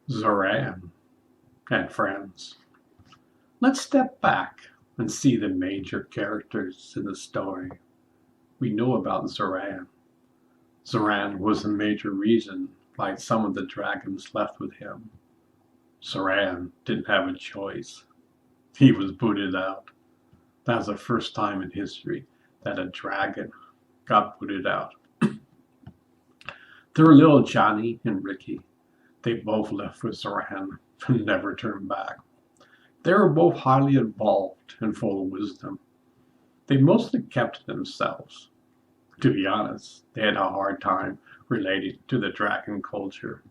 Zoran and Friends. Let's step back and see the major characters in the story. We know about Zoran. Zoran was the major reason why some of the dragons left with him. Zoran didn't have a choice. He was booted out. That was the first time in history that a dragon got booted out. There were little Johnny and Ricky. They both left with Zoran and never turned back. They were both highly involved and full of wisdom. They mostly kept to themselves. To be honest, they had a hard time relating to the dragon culture.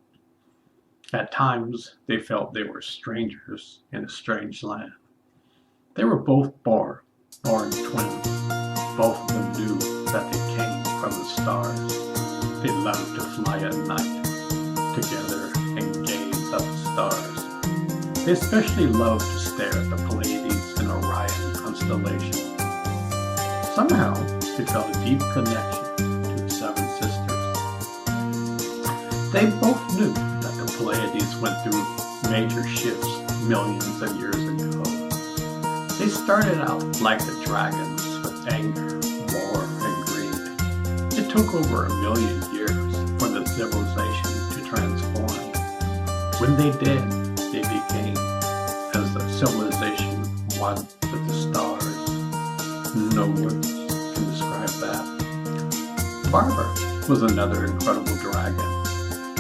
At times, they felt they were strangers in a strange land. They were both born twins. Both of them knew that they came from the stars. They loved to fly at night together and gaze at the stars. They especially loved to stare at the Pleiades and Orion constellation. Somehow, they felt a deep connection to the seven sisters. They both knew that the Pleiades went through major shifts millions of years ago. They started out like the dragons with anger, war, and greed. It took over 1 million years for the civilization to transform. When they did, they became as the civilization one with the stars. No words can describe that. Barbara was another incredible dragon.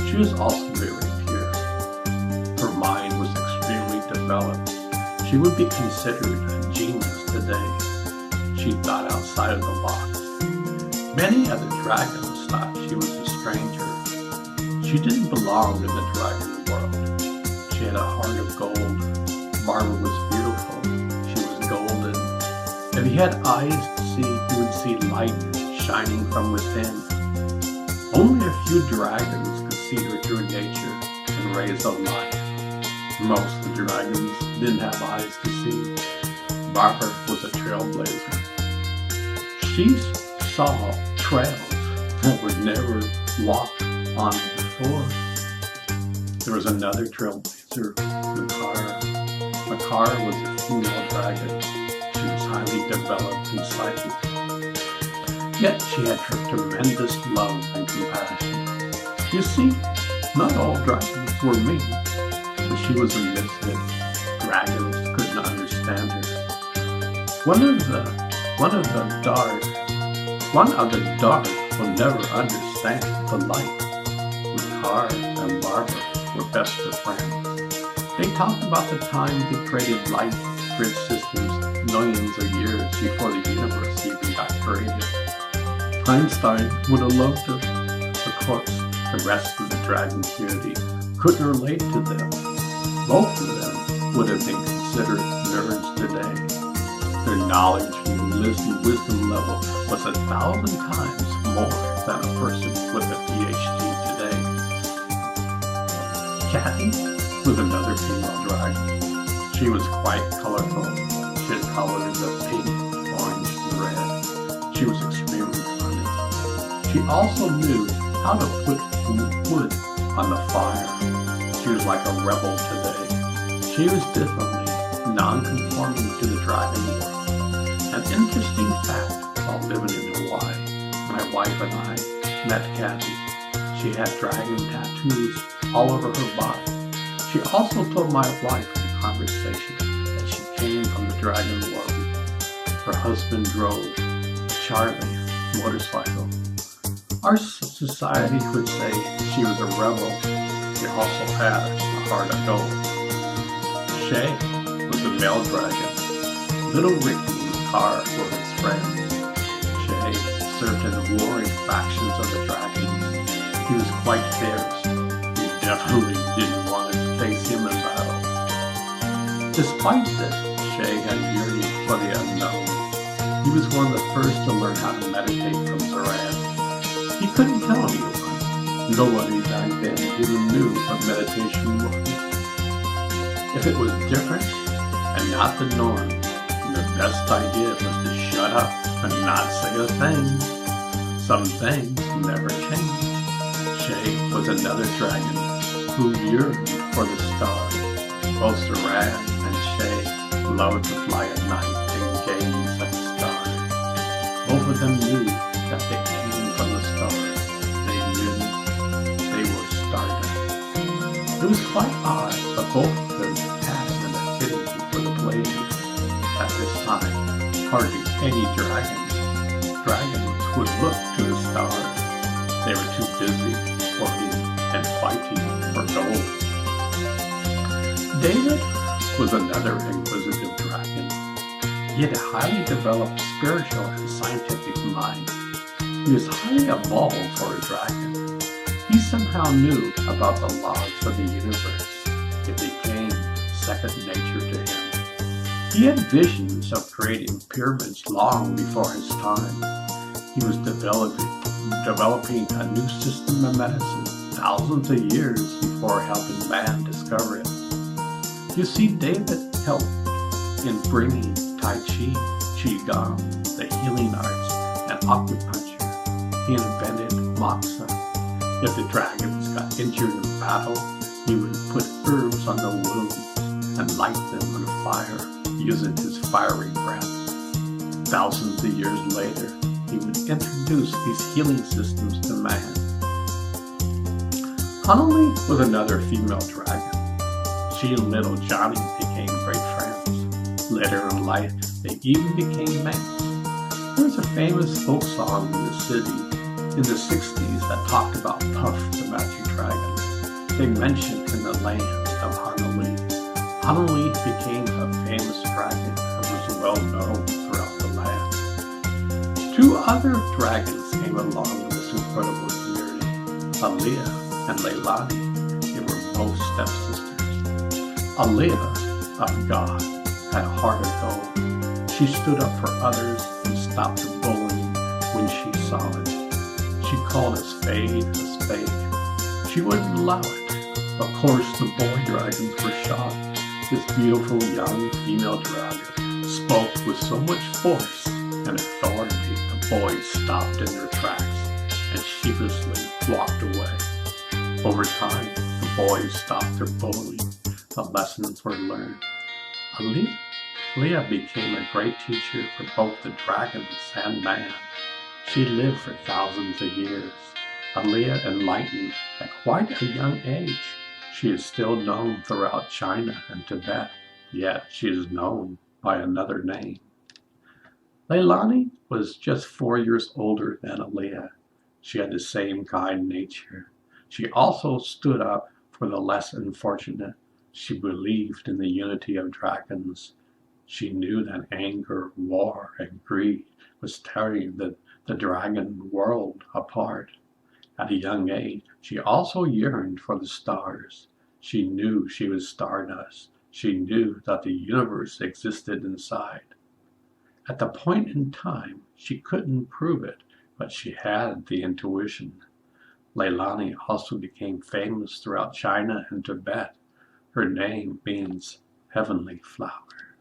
She was also very pure. Her mind was extremely developed. She would be considered a genius today. She thought outside of the box. Many other dragons thought she was a stranger. She didn't belong in the dragon world. She had a heart of gold. Barbara was beautiful. She was golden. If he had eyes to see, he would see light shining from within. Only a few dragons could see her true nature and rays of light. Most of the dragons didn't have eyes to see. Barbara was a trailblazer. She saw trails that were never walked on before. There was another trailblazer, Makara. Makara was a female dragon. She was highly developed and psychic. Yet she had her tremendous love and compassion. You see, not all dragons were mean, but she was a misfit. Dragons could not understand her. One of the dark will never understand the light. Makara and Barbara were best of friends. They talked about the time they created light grid systems millions of years before the universe even got created. Einstein would have loved them. Of course, the rest of the dragon community couldn't relate to them. Both of them would have been considered nerds today. Their knowledge and wisdom level was 1,000 times more than a person with a PhD today. Kathy was another female dragon. She was quite colorful. She had colors of pink, orange, and red. She was extremely funny. She also knew how to put wood on the fire. She was like a rebel today. She was differently non-conforming to the dragon world. An interesting fact while living in Hawaii, my wife and I met Kathy. She had dragon tattoos all over her body. She also told my wife in conversation that she came from the dragon world. Her husband drove a Charlie motorcycle. Our society would say she was a rebel. She also had a heart of gold. Shay was a male dragon. Little Ricky and Makara were his friends. Shay served in the warring factions of the dragons. He was quite fierce. You definitely didn't want to face him in battle. Despite this, Shay had yearning for the unknown. He was one of the first to learn how to meditate from Zoran. He couldn't tell anyone. Nobody back then even knew what meditation was. If it was different and not the norm, the best idea was to shut up and not say a thing. Some things never change. Shay was another dragon who yearned for the stars. Both Zoran and Shay loved to fly at night and gaze at the stars. Both of them knew that they came from the stars. They knew they were stardust. It was quite odd, but both of them had an affinity for the Pleiades. At this time, hardly any dragons would look to the stars. They were too busy working and fighting for gold. David was another inquisitive dragon. He had a highly developed spiritual and scientific mind. He was highly evolved for a dragon. He somehow knew about the laws of the universe. It became second nature to him. He had visions of creating pyramids long before his time. He was developing a new system of medicine thousands of years before helping man discover it. You see, David helped in bringing Tai Chi, Qigong, the healing arts, and acupuncture. He invented moxa. If the dragons got injured in battle, he would put herbs on the wounds and light them on fire using his fiery breath. Thousands of years later, he would introduce these healing systems to man. Hanali was another female dragon. She and little Johnny became great friends. Later in life, they even became mates. There was a famous folk song in the city in the 60s that talked about Puff the Magic Dragon. They mentioned in the land of Hanali. Hanali became a famous dragon and was well known throughout the land. Two other dragons came along in this incredible community, Aaliyah and Leilani. They were both stepsisters. Aaliyah, of God, had a heart of gold. She stood up for others and stopped the bullying when she saw it. She called a spade a spade. She wouldn't allow it. Of course, the boy dragons were shocked. This beautiful young female dragon spoke with so much force and authority, the boys stopped in their tracks and sheepishly walked away. Over time, the boys stopped their bullying. The lessons were learned. Aaliyah became a great teacher for both the dragons and man. She lived for thousands of years. Aaliyah enlightened at quite a young age. She is still known throughout China and Tibet, yet she is known by another name. Leilani was just 4 years older than Aaliyah. She had the same kind nature. She also stood up for the less unfortunate. She believed in the unity of dragons. She knew that anger, war, and greed was tearing the dragon world apart. At a young age, she also yearned for the stars. She knew she was stardust. She knew that the universe existed inside. At the point in time, she couldn't prove it, but she had the intuition. Leilani also became famous throughout China and Tibet. Her name means heavenly flower.